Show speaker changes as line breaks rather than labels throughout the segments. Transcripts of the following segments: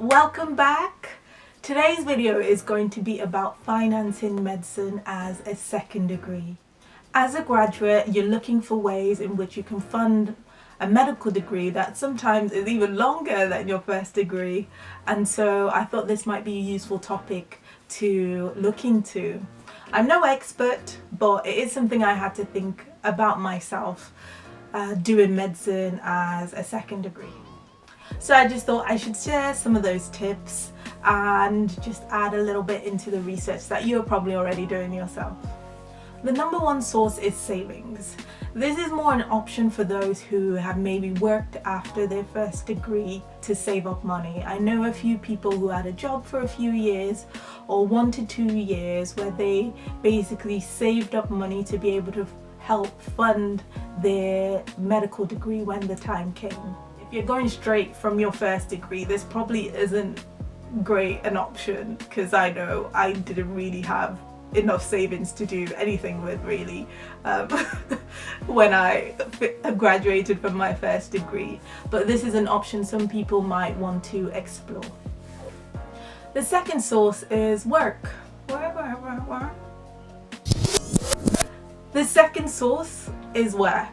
Welcome back. Today's video is going to be about financing medicine as a second degree. As a graduate, you're looking for ways in which you can fund a medical degree that sometimes is even longer than your first degree, and so I thought this might be a useful topic to look into. I'm no expert, but it is something I had to think about myself doing medicine as a second degree. So I just thought I should share some of those tips and just add a little bit into the research that you're probably already doing yourself. The number one source is savings. This is more an option for those who have maybe worked after their first degree to save up money. I know a few people who had a job for a few years or 1 to 2 years where they basically saved up money to be able to help fund their medical degree when the time came. If you're going straight from your first degree, this probably isn't great an option, because I know I didn't really have enough savings to do anything with really when I graduated from my first degree, but this is an option some people might want to explore. The second source is work. The second source is work.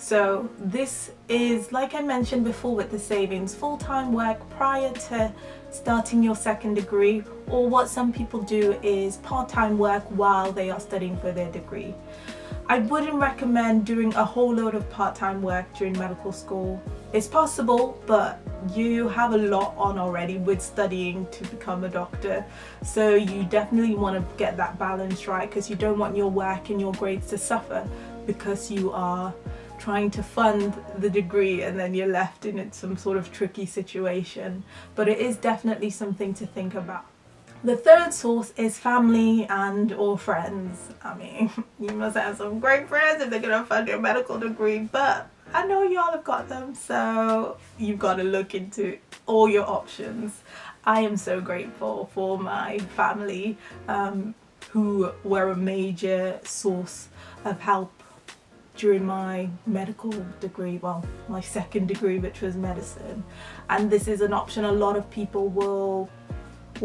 So this is, like I mentioned before with the savings, full-time work prior to starting your second degree, or what some people do is part-time work while they are studying for their degree. I wouldn't recommend doing a whole load of part-time work during medical school. It's possible, but you have a lot on already with studying to become a doctor, so you definitely want to get that balance right, because you don't want your work and your grades to suffer because you are trying to fund the degree and then you're left in some sort of tricky situation. But it is definitely something to think about. The third source is family and or friends. I mean, you must have some great friends if they're gonna fund your medical degree, but I know y'all have got them, so you've got to look into all your options. I am so grateful for my family who were a major source of help during my medical degree, well, my second degree, which was medicine. And this is an option a lot of people will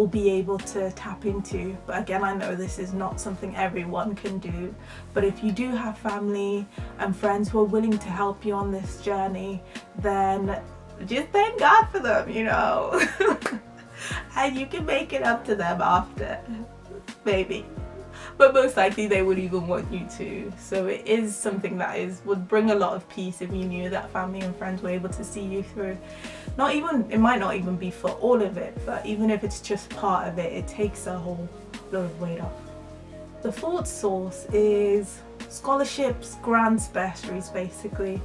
be able to tap into. But again, I know this is not something everyone can do. But if you do have family and friends who are willing to help you on this journey, then just thank God for them, you know. And you can make it up to them after, maybe. But most likely they would even want you to. So it is something that would bring a lot of peace if you knew that family and friends were able to see you through. It might not even be for all of it, but even if it's just part of it, it takes a whole load of weight off. The fourth source is scholarships, grants, bursaries, basically.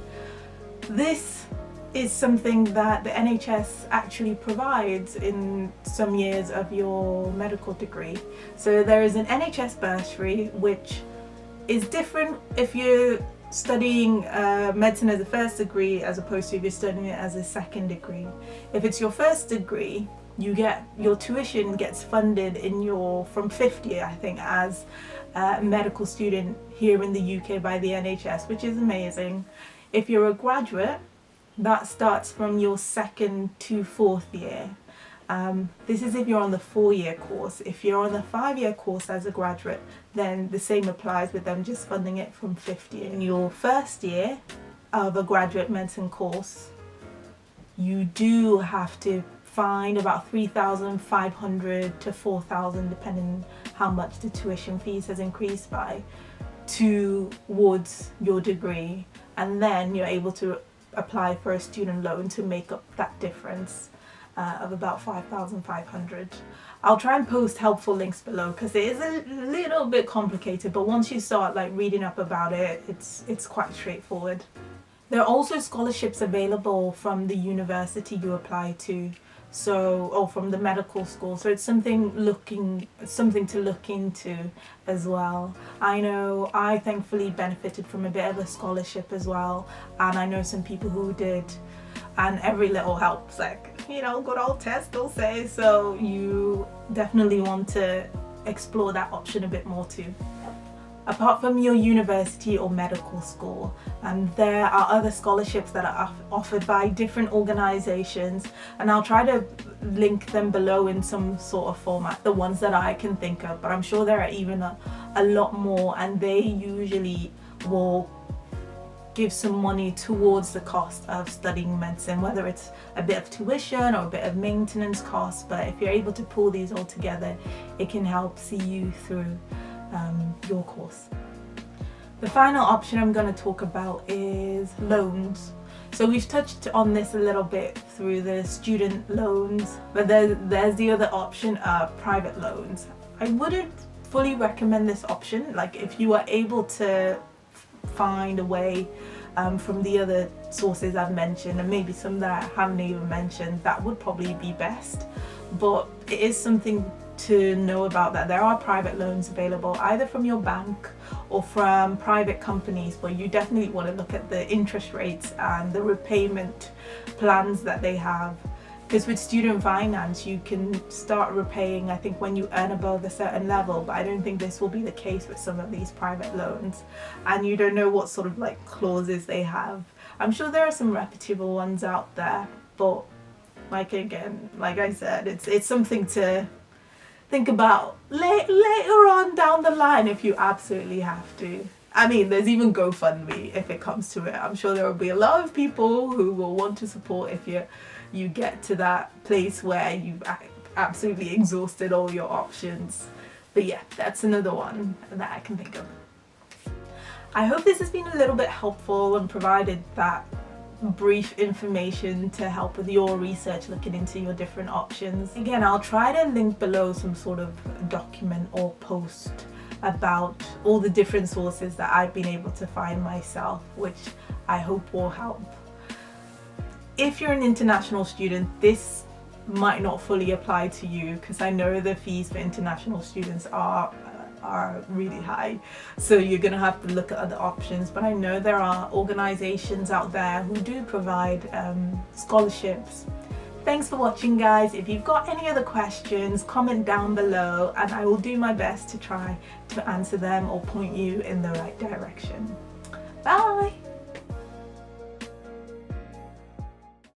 This is something that the NHS actually provides in some years of your medical degree. So there is an NHS bursary, which is different if you're studying medicine as a first degree as opposed to if you're studying it as a second degree. If it's your first degree, your tuition gets funded from 50, I think, as a medical student here in the UK by the NHS, which is amazing. If you're a graduate, that starts from your second to fourth year. This is if you're on the 4-year course. If you're on the 5-year course as a graduate, then the same applies with them just funding it from 50. In your first year of a graduate medicine course, you do have to find about $3,500 to $4,000, depending how much the tuition fees has increased by, towards your degree, and then you're able to apply for a student loan to make up that difference of about $5,500. I'll try and post helpful links below because it is a little bit complicated, but once you start reading up about it, it's quite straightforward. There are also scholarships available from the university you apply to, or from the medical school, so it's something to look into as well. I know I thankfully benefited from a bit of a scholarship as well, and I know some people who did, and every little helps, good old test will say, so you definitely want to explore that option a bit more too. apart from your university or medical school. There are other scholarships that are offered by different organizations, and I'll try to link them below in some sort of format, the ones that I can think of, but I'm sure there are even a lot more, and they usually will give some money towards the cost of studying medicine, whether it's a bit of tuition or a bit of maintenance costs. But if you're able to pull these all together, it can help see you through your course. The final option I'm going to talk about is loans. So we've touched on this a little bit through the student loans, but there's the other option of private loans. I wouldn't fully recommend this option. Like, if you are able to find a way from the other sources I've mentioned, and maybe some that I haven't even mentioned, that would probably be best. But it is something to know about, that there are private loans available either from your bank or from private companies, but you definitely want to look at the interest rates and the repayment plans that they have. Because with student finance, you can start repaying, I think, when you earn above a certain level, but I don't think this will be the case with some of these private loans. And you don't know what sort of like clauses they have. I'm sure there are some reputable ones out there, but like I said, it's something to think about later on down the line if you absolutely have to. I mean, there's even GoFundMe if it comes to it. I'm sure there will be a lot of people who will want to support if you get to that place where you've absolutely exhausted all your options. But yeah, that's another one that I can think of. I hope this has been a little bit helpful and provided that brief information to help with your research looking into your different options. Again, I'll try to link below some sort of document or post about all the different sources that I've been able to find myself, which I hope will help. If you're an international student, this might not fully apply to you, because I know the fees for international students are really high, so you're going to have to look at other options. But I know there are organizations out there who do provide scholarships. Thanks for watching, guys. If you've got any other questions, comment down below and I will do my best to try to answer them or point you in the right direction. Bye.